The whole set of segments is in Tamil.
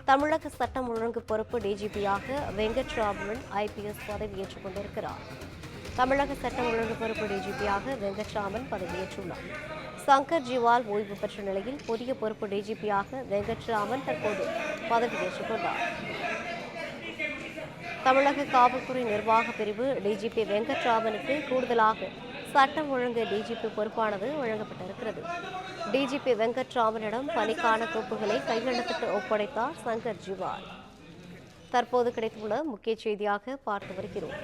தமிழக சட்டம் ஒழுங்கு பொறுப்பு டிஜிபியாக வெங்கட்ராமன் ஐபிஎஸ் பதவியேற்றுக் கொண்டிருக்கிறார். தமிழக சட்டம் ஒழுங்கு பொறுப்பு டிஜிபியாக வெங்கட்ராமன் பதவியேற்றுள்ளார். சங்கர் ஜிவால் ஓய்வு பெற்ற நிலையில் புதிய பொறுப்பு டிஜிபியாக வெங்கட்ராமன் தற்போது பதவியேற்றுக் கொண்டார். தமிழக காவல்துறை நிர்வாக பிரிவு டிஜிபி வெங்கட்ராமனுக்கு கூடுதலாக சட்டம் ஒழுங்கு டிஜிபி பொறுப்பானது வழங்கப்பட்டிருக்கிறது. டிஜிபி வெங்கட்ராமனிடம் பணிக்கான கோப்புகளை கையெழுத்திட்டு ஒப்படைத்தார் சங்கர் ஜிவால். தற்போது கிடைத்துள்ள முக்கிய செய்தியாக பார்த்து வருகிறோம்.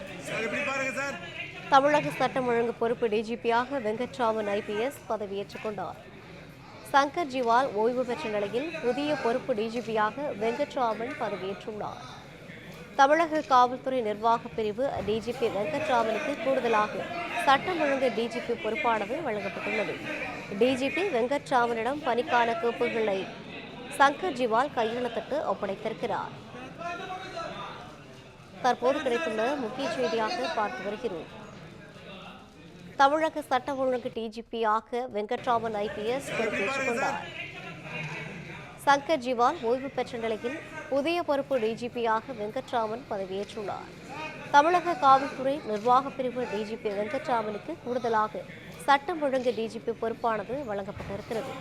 தமிழக சட்டம் ஒழுங்கு பொறுப்பு டிஜிபியாக வெங்கட்ராமன் ஐபிஎஸ் பதவியேற்றுக் கொண்டார். சங்கர் ஜிவால் ஓய்வு பெற்ற நிலையில் புதிய பொறுப்பு டிஜிபியாக வெங்கட்ராமன் பதவியேற்றுள்ளார். தமிழக காவல்துறை நிர்வாக பிரிவு டிஜிபி வெங்கட்ராமனுக்கு கூடுதலாக சட்டம் ஒழுங்கு டிஜிபி பொறுப்பானது வழங்கப்பட்டுள்ளது. டிஜிபி வெங்கட்ராமனிடம் பணிக்கான கோப்புகளை சங்கர் ஜிவால் கையெழுத்திட்டு ஒப்படைத்திருக்கிறார். தற்போது கிடைத்துள்ள முக்கிய செய்தியாக பார்த்து வருகிறோம். தமிழக சட்டம் ஒழுங்கு டிஜிபியாக வெங்கட்ராமன் ஐபிஎஸ் பொறுப்பேற்றுக் கொண்டார். சங்கர் ஜிவால் ஓய்வு பெற்ற நிலையில் புதிய பொறுப்பு டிஜிபியாக வெங்கட்ராமன் பதவியேற்றுள்ளார். தமிழக காவல்துறை நிர்வாக பிரிவு டிஜிபி வெங்கட்ராமனுக்கு கூடுதலாக சட்டம் ஒழுங்கு டிஜிபி பொறுப்பானது வழங்கப்பட்டிருக்கிறது.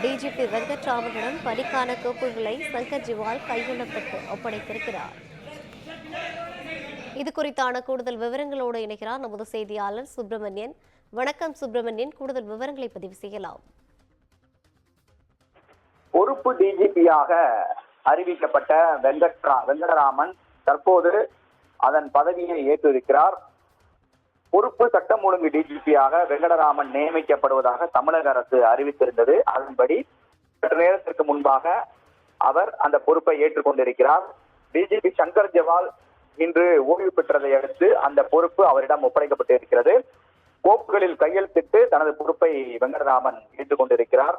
டிஜிபி வெங்கட்ராமனிடம் பணிக்கான கோப்புகளை சங்கர் ஜிவால் கையெழுத்திட்டு ஒப்படைத்திருக்கிறார். இது குறித்தான கூடுதல் விவரங்களோடு இணைகிறார் நமது செய்தியாளர் சுப்பிரமணியன். வணக்கம் சுப்பிரமணியன், கூடுதல் விவரங்களை பதிவு செய்யலாம். பொறுப்பு டிஜிபியாக அறிவிக்கப்பட்ட வெங்கடராமன் தற்போது அதன் பதவியை ஏற்றிருக்கிறார். பொறுப்பு சட்டம் ஒழுங்கு டிஜிபியாக வெங்கடராமன் நியமிக்கப்படுவதாக தமிழக அரசு அறிவித்திருந்தது. அதன்படி சற்று நேரத்திற்கு முன்பாக அவர் அந்த பொறுப்பை ஏற்றுக்கொண்டிருக்கிறார். டிஜிபி சங்கர் ஜிவால் இன்று ஓய்வு பெற்றதை அடுத்து அந்த பொறுப்பு அவரிடம் ஒப்படைக்கப்பட்டிருக்கிறது. கோப்புகளில் கையெழுத்திட்டு தனது பொறுப்பை வெங்கடராமன் ஏற்றுக்கொண்டிருக்கிறார்.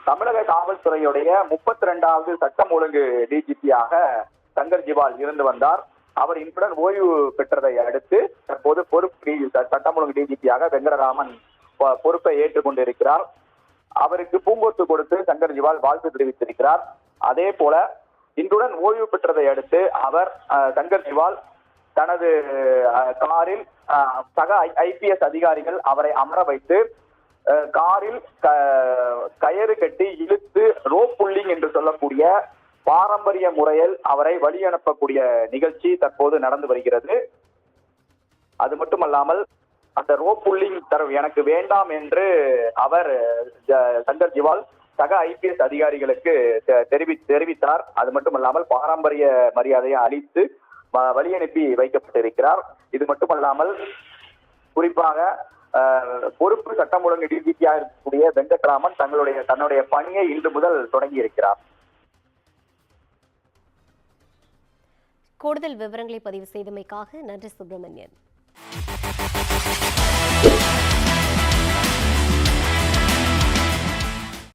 தமிழக காவல்துறையுடைய 32வது சட்டம் ஒழுங்கு டிஜிபியாக சங்கர் ஜிவால் இருந்து வந்தார். அவர் இன்றுடன் ஓய்வு பெற்றதை அடுத்து தற்போது பொறுப்பு சட்டம் ஒழுங்கு டிஜிபியாக வெங்கடராமன் பொறுப்பை ஏற்றுக்கொண்டிருக்கிறார். அவருக்கு பூங்கொத்து கொடுத்து சங்கர் ஜிவால் வாழ்த்து தெரிவித்திருக்கிறார். அதே போல இன்றுடன் ஓய்வு பெற்றதை அடுத்து அவர் சங்கர் ஜிவால் தனது காரில் சக ஐபிஎஸ் அதிகாரிகள் அவரை அமர வைத்து காரில் கயிறு கட்டி இழுத்து ரோப் புல்லிங் என்று சொல்லக்கூடிய பாரம்பரிய முறையில் அவரை வழி அனுப்பக்கூடிய நிகழ்ச்சி தற்போது நடந்து வருகிறது. அது மட்டுமல்லாமல் அந்த ரோப் புல்லிங் எனக்கு வேண்டாம் என்று அவர் சங்கர் ஜிவால் சக ஐபிஎஸ் அதிகாரிகளுக்கு தெரிவித்தார். அது மட்டுமல்லாமல் பாரம்பரிய மரியாதையை அளித்து வழி அனுப்பி வைக்கப்பட்டிருக்கிறார். இது மட்டுமல்லாமல் குறிப்பாக பொறுப்பு சட்டம் ஒழுங்கு டிஜிபியாக இருக்கக்கூடிய வெங்கட்ராமன் தன்னுடைய பணியை இன்று முதல் தொடங்கி இருக்கிறார். கூடுதல் விவரங்களை பதிவு செய்தமைக்காக நன்றி சுப்பிரமணியன்.